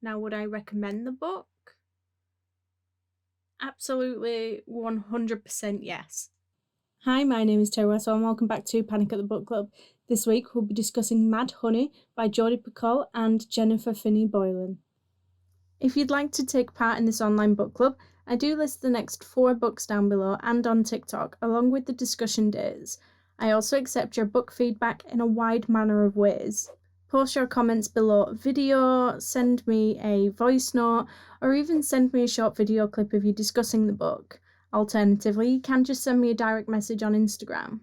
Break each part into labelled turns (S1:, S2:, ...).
S1: Now, would I recommend the book? Absolutely 100% yes. Hi, my name is Teresa and welcome back to Panic at the Book Club. This week we'll be discussing Mad Honey by Jodi Picoult and Jennifer Finney Boylan. If you'd like to take part in this online book club, I do list the next 4 books down below and on TikTok, along with the discussion days. I also accept your book feedback in a wide manner of ways. Post your comments below video, send me a voice note, or even send me a short video clip of you discussing the book. Alternatively, you can just send me a direct message on Instagram.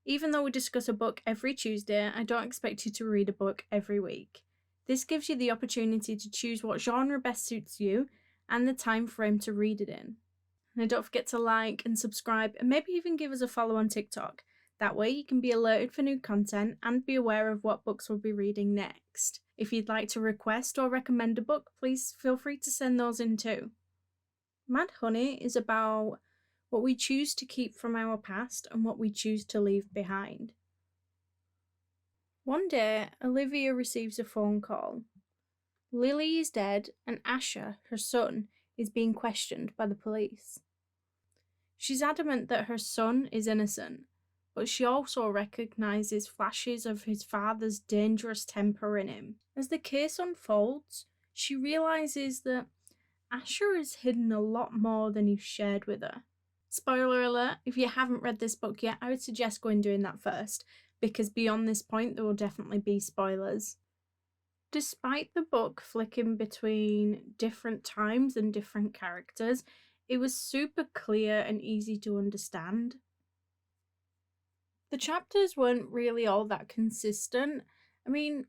S1: Even though we discuss a book every Tuesday, I don't expect you to read a book every week. This gives you the opportunity to choose what genre best suits you and the time frame to read it in. And don't forget to like and subscribe and maybe even give us a follow on TikTok. That way you can be alerted for new content and be aware of what books we'll be reading next. If you'd like to request or recommend a book, please feel free to send those in too. Mad Honey is about what we choose to keep from our past and what we choose to leave behind. One day, Olivia receives a phone call. Lily is dead and Asher, her son, is being questioned by the police. She's adamant that her son is innocent, but she also recognises flashes of his father's dangerous temper in him. As the case unfolds, she realises that Asher has hidden a lot more than he's shared with her. Spoiler alert, if you haven't read this book yet, I would suggest going doing that first, because beyond this point there will definitely be spoilers. Despite the book flicking between different times and different characters, it was super clear and easy to understand. The chapters weren't really all that consistent. I mean,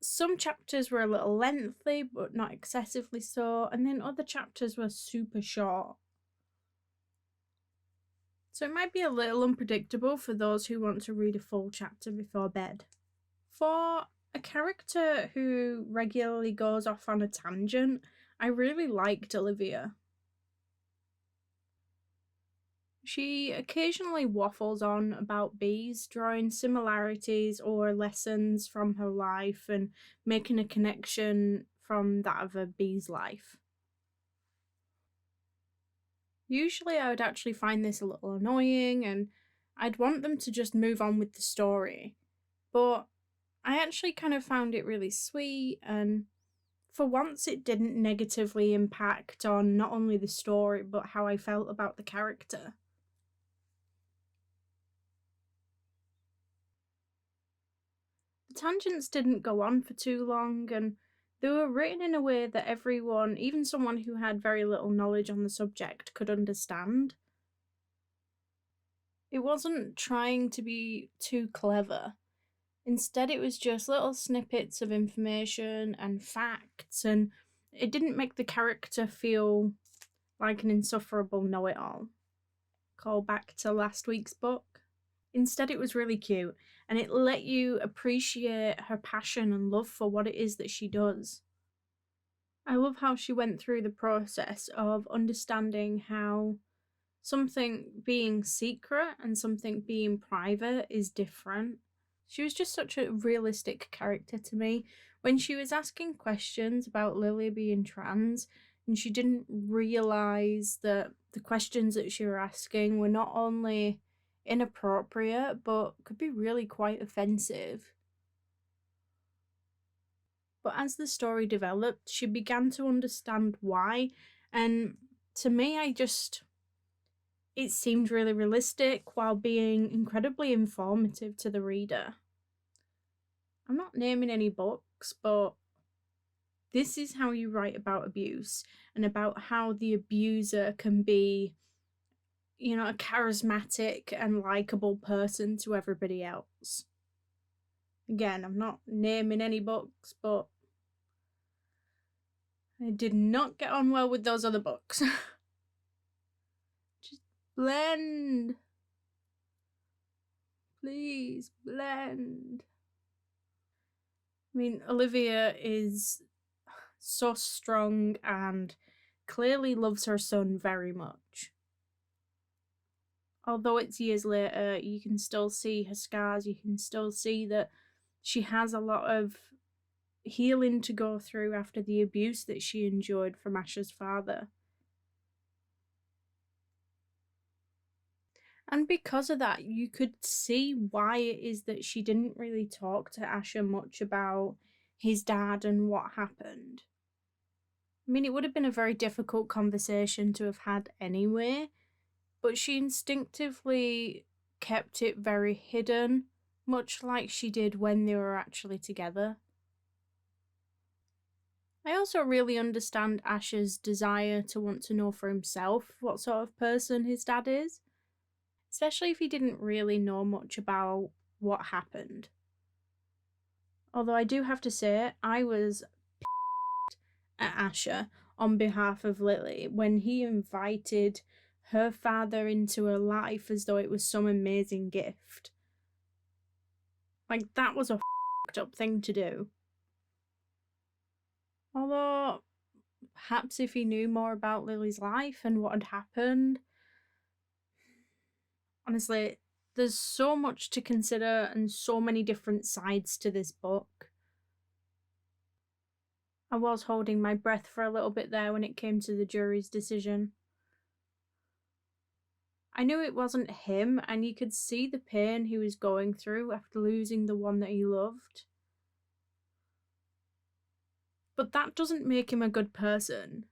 S1: some chapters were a little lengthy, but not excessively so, and then other chapters were super short. So it might be a little unpredictable for those who want to read a full chapter before bed. For a character who regularly goes off on a tangent, I really liked Olivia. She occasionally waffles on about bees, drawing similarities or lessons from her life and making a connection from that of a bee's life. Usually I would actually find this a little annoying and I'd want them to just move on with the story, but I actually kind of found it really sweet, and for once it didn't negatively impact on not only the story but how I felt about the character. The tangents didn't go on for too long, and they were written in a way that everyone, even someone who had very little knowledge on the subject, could understand. It wasn't trying to be too clever. Instead, it was just little snippets of information and facts, and it didn't make the character feel like an insufferable know-it-all. Call back to last week's book. Instead, it was really cute, and it let you appreciate her passion and love for what it is that she does. I love how she went through the process of understanding how something being secret and something being private is different. She was just such a realistic character to me. When she was asking questions about Lily being trans, and she didn't realise that the questions that she were asking were not only inappropriate, but could be really quite offensive. But as the story developed, she began to understand why, and to me, it seemed really realistic while being incredibly informative to the reader. I'm not naming any books, but this is how you write about abuse and about how the abuser can be, a charismatic and likable person to everybody else. Again, I'm not naming any books, but I did not get on well with those other books. Just blend. Please, blend. I mean, Olivia is so strong and clearly loves her son very much. Although it's years later, you can still see her scars, you can still see that she has a lot of healing to go through after the abuse that she endured from Asher's father. And because of that, you could see why it is that she didn't really talk to Asher much about his dad and what happened. I mean, it would have been a very difficult conversation to have had anyway, but she instinctively kept it very hidden, much like she did when they were actually together. I also really understand Asher's desire to want to know for himself what sort of person his dad is, especially if he didn't really know much about what happened. Although I do have to say, I was pissed at Asher on behalf of Lily when he invited her father into her life as though it was some amazing gift. Like, that was a f***ed up thing to do. Although, perhaps if he knew more about Lily's life and what had happened. Honestly, there's so much to consider and so many different sides to this book. I was holding my breath for a little bit there when it came to the jury's decision. I knew it wasn't him, and you could see the pain he was going through after losing the one that he loved. But that doesn't make him a good person.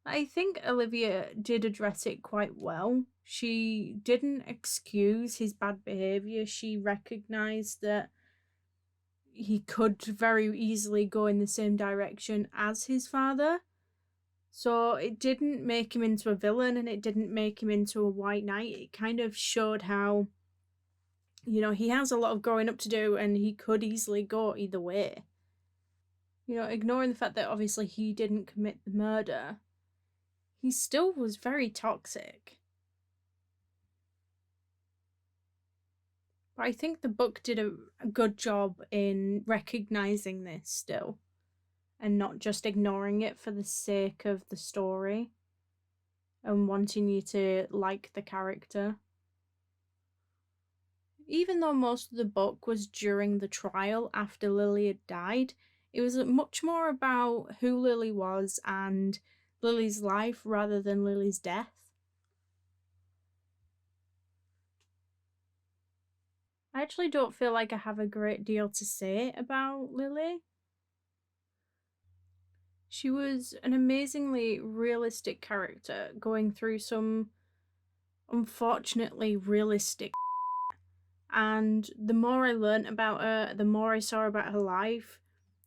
S1: I think Olivia did address it quite well. She didn't excuse his bad behaviour. She recognised that he could very easily go in the same direction as his father. So it didn't make him into a villain, and it didn't make him into a white knight. It kind of showed how, he has a lot of growing up to do, and he could easily go either way. Ignoring the fact that obviously he didn't commit the murder, he still was very toxic. But I think the book did a good job in recognising this still, and not just ignoring it for the sake of the story and wanting you to like the character. Even though most of the book was during the trial after Lily had died, it was much more about who Lily was and Lily's life rather than Lily's death. I actually don't feel like I have a great deal to say about Lily. She was an amazingly realistic character going through some unfortunately realistic and the more I learnt about her, the more I saw about her life,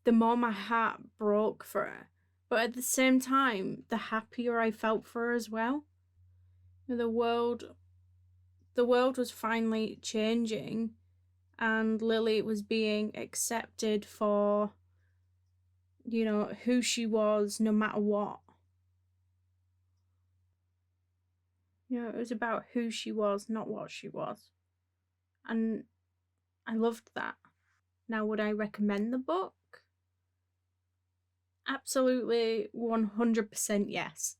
S1: the more my heart broke for her. But at the same time, the happier I felt for her as well. The world was finally changing, and Lily was being accepted for, who she was no matter what. It was about who she was, not what she was. And I loved that. Now, would I recommend the book? Absolutely 100% yes.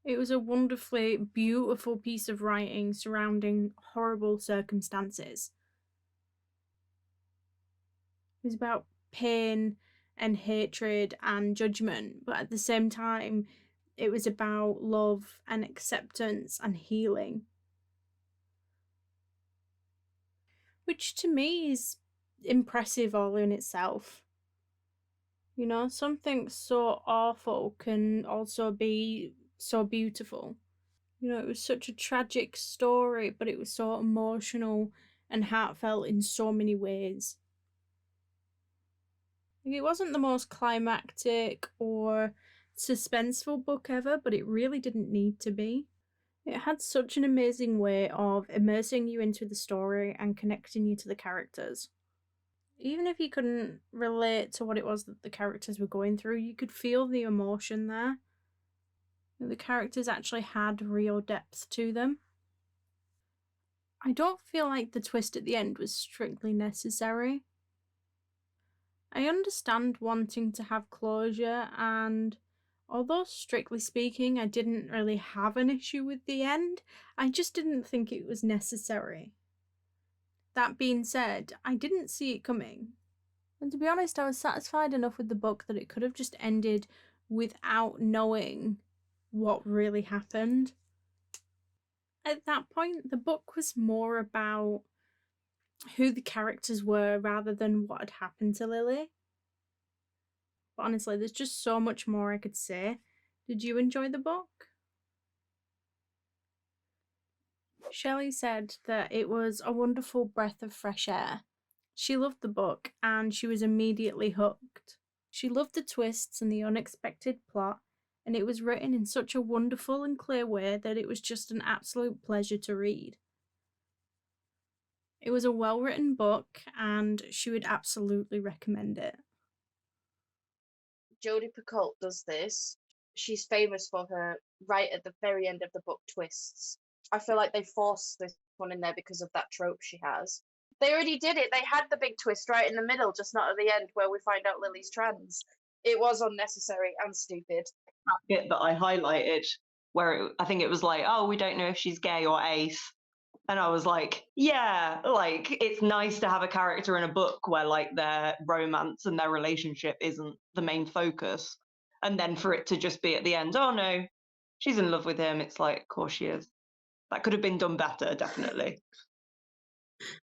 S1: It was a wonderfully beautiful piece of writing surrounding horrible circumstances. It was about pain and hatred and judgment, but at the same time, it was about love and acceptance and healing. Which to me is impressive all in itself. Something so awful can also be so beautiful. It was such a tragic story, but it was so emotional and heartfelt in so many ways. It wasn't the most climactic or suspenseful book ever, but it really didn't need to be. It had such an amazing way of immersing you into the story and connecting you to the characters. Even if you couldn't relate to what it was that the characters were going through, you could feel the emotion there. The characters actually had real depth to them. I don't feel like the twist at the end was strictly necessary. I understand wanting to have closure, and although strictly speaking I didn't really have an issue with the end, I just didn't think it was necessary. That being said, I didn't see it coming. And to be honest, I was satisfied enough with the book that it could have just ended without knowing what really happened. At that point, the book was more about who the characters were rather than what had happened to Lily. But honestly, there's just so much more I could say. Did you enjoy the book? Shelley said that it was a wonderful breath of fresh air. She loved the book and she was immediately hooked. She loved the twists and the unexpected plot, and it was written in such a wonderful and clear way that it was just an absolute pleasure to read. It was a well-written book and she would absolutely recommend it.
S2: Jodi Picoult does this. She's famous for her right at the very end of the book twists. I feel like they forced this one in there because of that trope she has. They already did it. They had the big twist right in the middle, just not at the end where we find out Lily's trans. It was unnecessary and stupid.
S3: That bit that I highlighted where I think it was like, oh, we don't know if she's gay or ace. And I was like, yeah, like it's nice to have a character in a book where like their romance and their relationship isn't the main focus. And then for it to just be at the end, oh no, she's in love with him. It's like, of course she is. That could have been done better, definitely.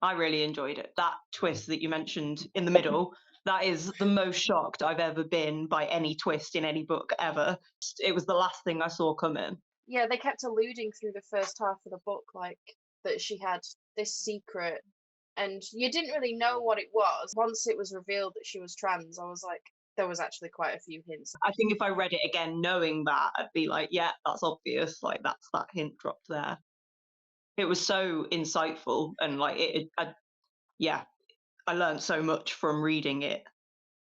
S3: I really enjoyed it. That twist that you mentioned in the middle, that is the most shocked I've ever been by any twist in any book ever. It was the last thing I saw coming.
S2: Yeah, they kept alluding through the first half of the book, like, that she had this secret, and you didn't really know what it was. Once it was revealed that she was trans, I was like, there was actually quite a few hints.
S3: I think if I read it again knowing that, I'd be like, yeah, that's obvious. Like, that's that hint dropped there. It was so insightful, and like I learned so much from reading it.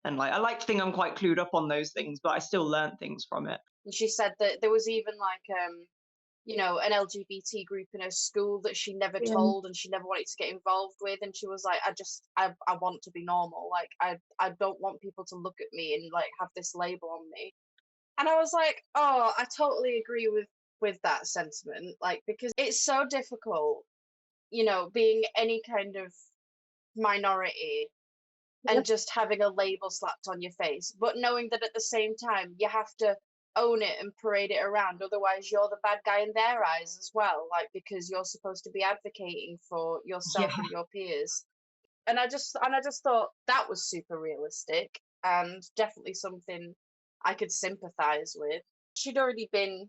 S3: And like I like to think I'm quite clued up on those things, but I still learned things from it.
S2: And she said that there was even like an LGBT group in her school that she never told and she never wanted to get involved with, and she was like, I want to be normal. Like I don't want people to look at me and like have this label on me. And I was like, oh, I totally agree with that sentiment, like, because it's so difficult, being any kind of minority and just having a label slapped on your face, but knowing that at the same time you have to own it and parade it around, otherwise you're the bad guy in their eyes as well, like, because you're supposed to be advocating for yourself and your peers. And I just thought that was super realistic and definitely something I could sympathize with. She'd already been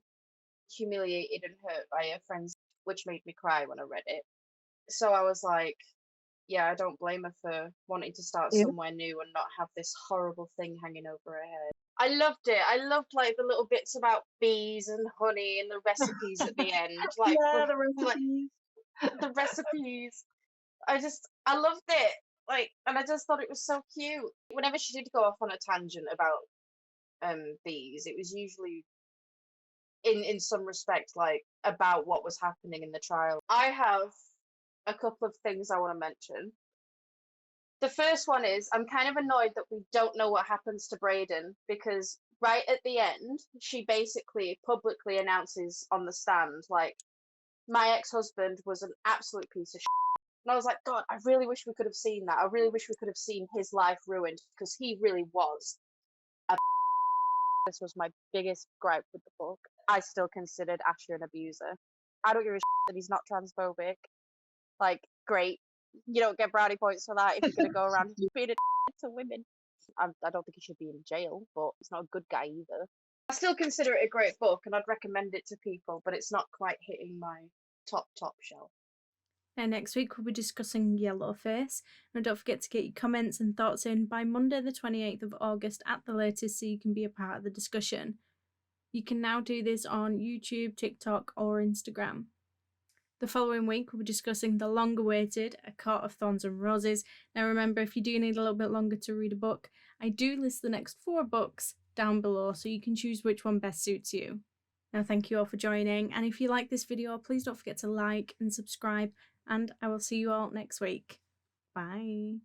S2: humiliated and hurt by her friends, which made me cry when I read it. So I was like, yeah, I don't blame her for wanting to start somewhere new and not have this horrible thing hanging over her head. I loved it. I loved like the little bits about bees and honey and the recipes at the end. Like,
S3: yeah, the recipes.
S2: Like, the recipes. I loved it. Like, and I just thought it was so cute. Whenever she did go off on a tangent about bees, it was usually in some respect like about what was happening in the trial. I have a couple of things I want to mention. The first one is I'm kind of annoyed that we don't know what happens to Brayden, because right at the end she basically publicly announces on the stand like, my ex-husband was an absolute piece of shit. And I was like, God, I really wish we could have seen that. I really wish we could have seen his life ruined, because he really was a This was my biggest gripe with the book. I still considered Asher an abuser. I don't give a shit that he's not transphobic. Like, great. You don't get brownie points for that if you're going to go around being a to women. I don't think he should be in jail, but he's not a good guy either. I still consider it a great book and I'd recommend it to people, but it's not quite hitting my top shelf.
S1: And next week we'll be discussing Yellowface. And don't forget to get your comments and thoughts in by Monday the 28th of August at the latest so you can be a part of the discussion. You can now do this on YouTube, TikTok or Instagram. The following week we'll be discussing the long-awaited A Court of Thorns and Roses. Now remember, if you do need a little bit longer to read a book, I do list the next 4 books down below so you can choose which one best suits you. Now thank you all for joining, and if you like this video please don't forget to like and subscribe, and I will see you all next week. Bye.